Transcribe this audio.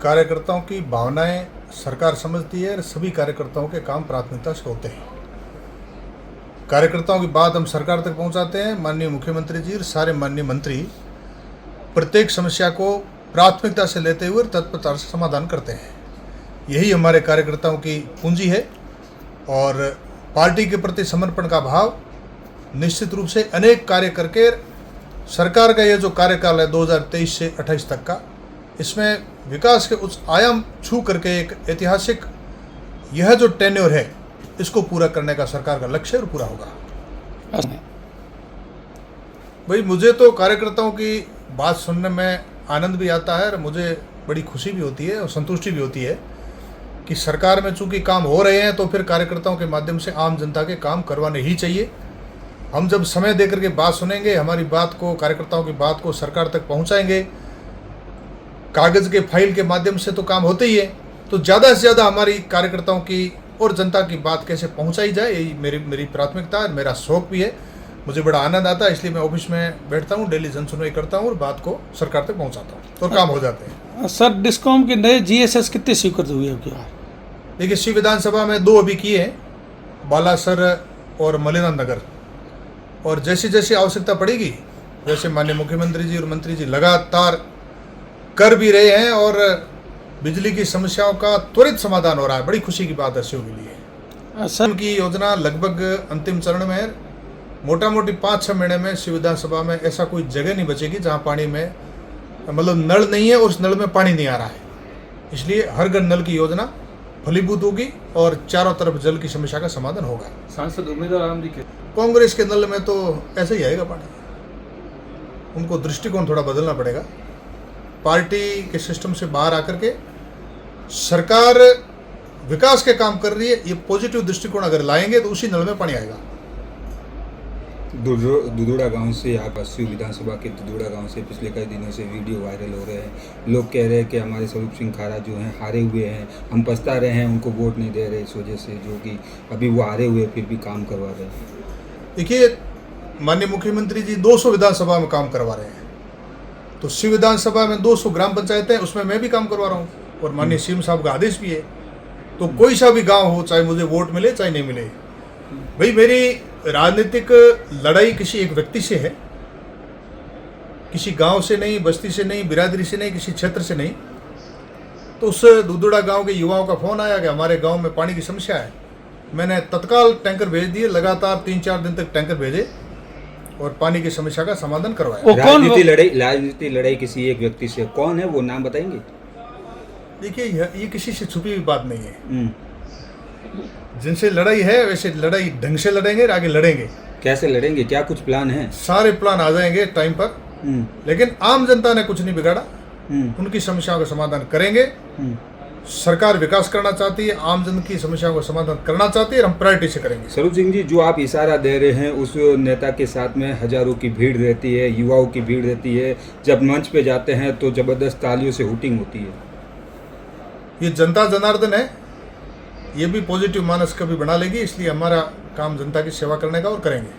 कार्यकर्ताओं की भावनाएं सरकार समझती है और सभी कार्यकर्ताओं के काम प्राथमिकता से होते हैं। कार्यकर्ताओं की बात हम सरकार तक पहुंचाते हैं। माननीय मुख्यमंत्री जी और सारे माननीय मंत्री प्रत्येक समस्या को प्राथमिकता से लेते हुए तत्परता से समाधान करते हैं। यही हमारे कार्यकर्ताओं की पूंजी है और पार्टी के प्रति समर्पण का भाव निश्चित रूप से अनेक कार्य करके सरकार का यह जो कार्यकाल है 2023 से 28 तक का, इसमें विकास के उच्च आयाम छू करके एक ऐतिहासिक यह जो टेन्योर है इसको पूरा करने का सरकार का लक्ष्य और पूरा होगा। भाई मुझे तो कार्यकर्ताओं की बात सुनने में आनंद भी आता है और मुझे बड़ी खुशी भी होती है और संतुष्टि भी होती है कि सरकार में चूंकि काम हो रहे हैं तो फिर कार्यकर्ताओं के माध्यम से आम जनता के काम करवाने ही चाहिए। हम जब समय देकर के बात सुनेंगे, हमारी बात को, कार्यकर्ताओं की बात को सरकार तक पहुंचाएंगे, कागज़ के फाइल के माध्यम से तो काम होते ही है, तो ज़्यादा से ज़्यादा हमारी कार्यकर्ताओं की और जनता की बात कैसे पहुंचाई जाए, यही मेरी प्राथमिकता है, मेरा शौक भी है। मुझे बड़ा आनंद आता है, इसलिए मैं ऑफिस में बैठता हूँ, डेली जनसुनवाई करता हूँ और बात को सरकार तक पहुँचाता हूँ और काम हो जाते हैं। सर, डिस्कॉम के नए GSS कितने स्वीकृत हुए अब की बार? देखिए, शिव विधानसभा में 2 अभी किए हैं, बालासर और मलेनाथ नगर, और जैसी जैसी आवश्यकता पड़ेगी वैसे माननीय मुख्यमंत्री जी और मंत्री जी लगातार कर भी रहे हैं और बिजली की समस्याओं का त्वरित समाधान हो रहा है। बड़ी खुशी की बात है शिव के लिए। सर, उनकी योजना लगभग अंतिम चरण में है। मोटा मोटी 5-6 महीने में शिव विधानसभा में ऐसा कोई जगह नहीं बचेगी जहाँ पानी में मतलब नल नहीं है और उस नल में पानी नहीं आ रहा है। इसलिए हर घर नल की योजना फलीभूत होगी और चारों तरफ जल की समस्या का समाधान होगा। सांसद उम्मीदवार आम जी के कांग्रेस के नल में तो ऐसे ही आएगा पानी, उनको दृष्टिकोण थोड़ा बदलना पड़ेगा। पार्टी के सिस्टम से बाहर आकर के सरकार विकास के काम कर रही है, ये पॉजिटिव दृष्टिकोण अगर लाएंगे तो उसी नल में पानी आएगा। दुधुड़ा गांव से आप शिव विधानसभा के दुधुड़ा गांव से पिछले कई दिनों से वीडियो वायरल हो रहे हैं। लोग कह रहे हैं कि हमारे स्वरूप सिंह खारा जो हैं हारे हुए हैं, हम पछता रहे हैं, उनको वोट नहीं दे रहे इस वजह से, जो कि अभी वो हारे हुए फिर भी काम करवा रहे हैं। देखिए, माननीय मुख्यमंत्री जी 200 विधानसभा में काम करवा रहे हैं, तो शिव विधानसभा में 200 ग्राम पंचायतें, उसमें मैं भी काम करवा रहा हूँ और माननीय सीएम साहब का आदेश भी है। तो कोई सा भी गाँव हो, चाहे मुझे वोट मिले चाहे नहीं मिले, भाई मेरी राजनीतिक लड़ाई किसी एक व्यक्ति से है, किसी गांव से नहीं, बस्ती से नहीं, बिरादरी से नहीं, किसी क्षेत्र से नहीं। तो उस दुधुड़ा गांव के युवाओं का फोन आया कि हमारे गांव में पानी की समस्या है। मैंने तत्काल टैंकर भेज दिए, लगातार 3-4 दिन तक टैंकर भेजे और पानी की समस्या का समाधान करवाया। राजनीति लड़ाई किसी एक व्यक्ति से, कौन है वो, नाम बताएंगे? देखिए, ये किसी से छुपी हुई बात नहीं है। जिनसे लड़ाई है वैसे लड़ाई ढंग से लड़ेंगे और आगे लड़ेंगे। कैसे लड़ेंगे, क्या कुछ प्लान है? सारे प्लान आ जाएंगे टाइम पर, लेकिन आम जनता ने कुछ नहीं बिगाड़ा, उनकी समस्याओं का समाधान करेंगे। सरकार विकास करना चाहती है, आम जन की समस्याओं का समाधान करना चाहती है और हम प्रायोरिटी से करेंगे। स्वरूप सिंह जी, जो आप इशारा दे रहे हैं उस नेता के साथ में हजारों की भीड़ रहती है, युवाओं की भीड़ रहती है, जब मंच पे जाते हैं तो जबरदस्त तालियों से हुटिंग होती है। ये जनता जनार्दन है, ये भी पॉजिटिव मानस कभी बना लेगी, इसलिए हमारा काम जनता की सेवा करने का और करेंगे।